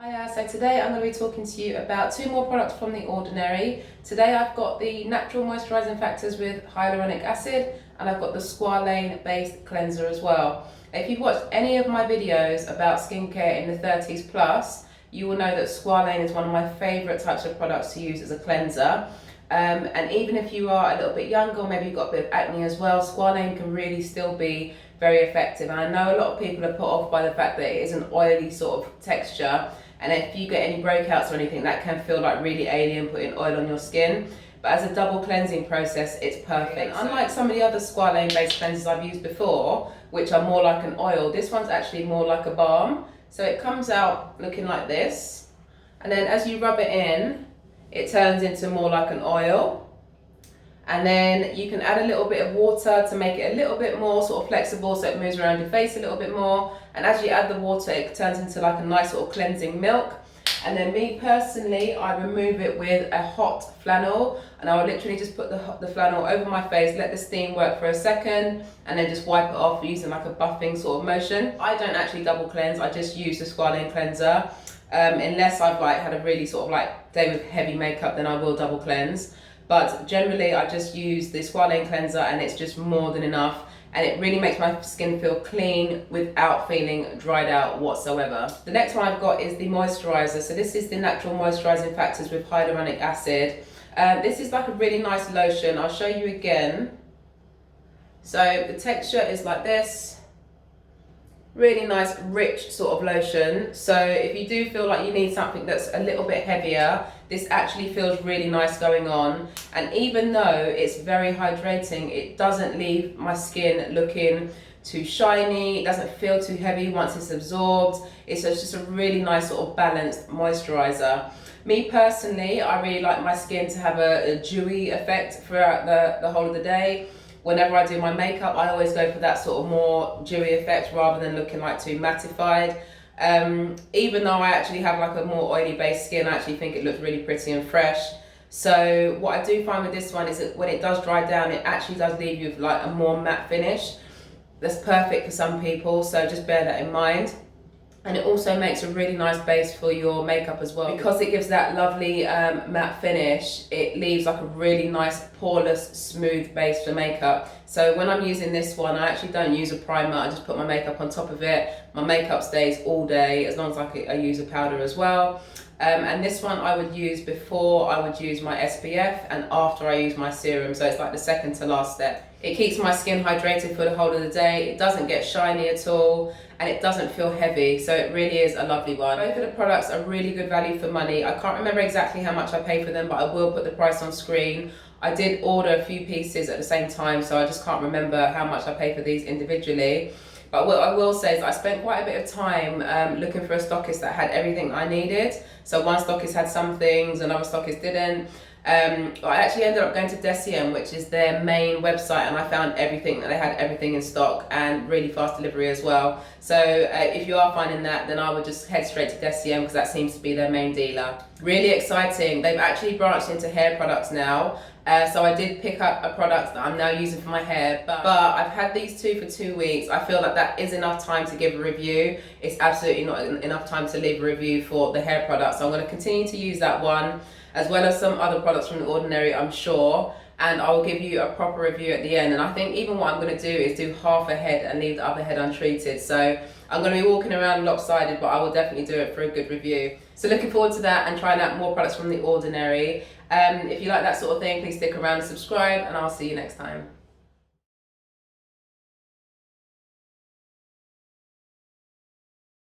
Hiya, so today I'm going to be talking to you about two more products from The Ordinary. Today I've got the natural moisturising factors with hyaluronic acid, and I've got the Squalane based cleanser as well. If you've watched any of my videos about skincare in the 30s plus, you will know that Squalane is one of my favourite types of products to use as a cleanser. And even if you are a little bit younger, or maybe you've got a bit of acne as well, Squalane can really still be very effective. And I know a lot of people are put off by the fact that it is an oily sort of texture. And if you get any breakouts or anything, that can feel like really alien putting oil on your skin. But as a double cleansing process, it's perfect. Unlike some of the other Squalane based cleansers I've used before, which are more like an oil, this one's actually more like a balm. So it comes out looking like this. And then as you rub it in, it turns into more like an oil. And then you can add a little bit of water to make it a little bit more sort of flexible so it moves around your face a little bit more. And as you add the water, it turns into like a nice sort of cleansing milk. And then me personally, I remove it with a hot flannel, and I will literally just put the flannel over my face, let the steam work for a second, and then just wipe it off using like a buffing sort of motion. I don't actually double cleanse, I just use the Squalane cleanser. Unless I've like had a really sort of like day with heavy makeup, then I will double cleanse. But generally I just use the Squalane cleanser, and it's just more than enough. And it really makes my skin feel clean without feeling dried out whatsoever. The next one I've got is the Moisturiser. So this is the natural moisturising factors with hyaluronic acid. This is like a really nice lotion. I'll show you again. So the texture is like this. Really nice, rich sort of lotion. So if you do feel like you need something that's a little bit heavier, this actually feels really nice going on. And even though it's very hydrating, it doesn't leave my skin looking too shiny. It doesn't feel too heavy once it's absorbed. It's just a really nice sort of balanced moisturiser. Me personally, I really like my skin to have a dewy effect throughout the whole of the day. Whenever I do my makeup, I always go for that sort of more dewy effect rather than looking like too mattified. Even though I actually have like a more oily based skin, I actually think it looks really pretty and fresh. So what I do find with this one is that when it does dry down, it actually does leave you with like a more matte finish. That's perfect for some people, so just bear that in mind. And it also makes a really nice base for your makeup as well. Because it gives that lovely matte finish, it leaves like a really nice poreless, smooth base for makeup. So when I'm using this one, I actually don't use a primer, I just put my makeup on top of it. My makeup stays all day, as long as I use a powder as well. And this one I would use before I would use my SPF and after I use my serum, so it's like the second to last step. It keeps my skin hydrated for the whole of the day, it doesn't get shiny at all, and it doesn't feel heavy, so it really is a lovely one. Both of the products are really good value for money. I can't remember exactly how much I paid for them, but I will put the price on screen. I did order a few pieces at the same time, so I just can't remember how much I paid for these individually. But what I will say is I spent quite a bit of time looking for a stockist that had everything I needed. So one stockist had some things, another stockist didn't. I actually ended up going to Deciem, which is their main website, and I found everything, they had everything in stock and really fast delivery as well. So if you are finding that, then I would just head straight to Deciem because that seems to be their main dealer. Really exciting. They've actually branched into hair products now. So I did pick up a product that I'm now using for my hair, but I've had these two for 2 weeks. I feel like that is enough time to give a review. It's absolutely not enough time to leave a review for the hair product. So I'm going to continue to use that one, as well as some other products from The Ordinary, I'm sure. And I will give you a proper review at the end. And I think even what I'm going to do is do half a head and leave the other head untreated. So I'm going to be walking around lopsided, but I will definitely do it for a good review. So looking forward to that and trying out more products from The Ordinary. If you like that sort of thing, please stick around and subscribe, and I'll see you next time.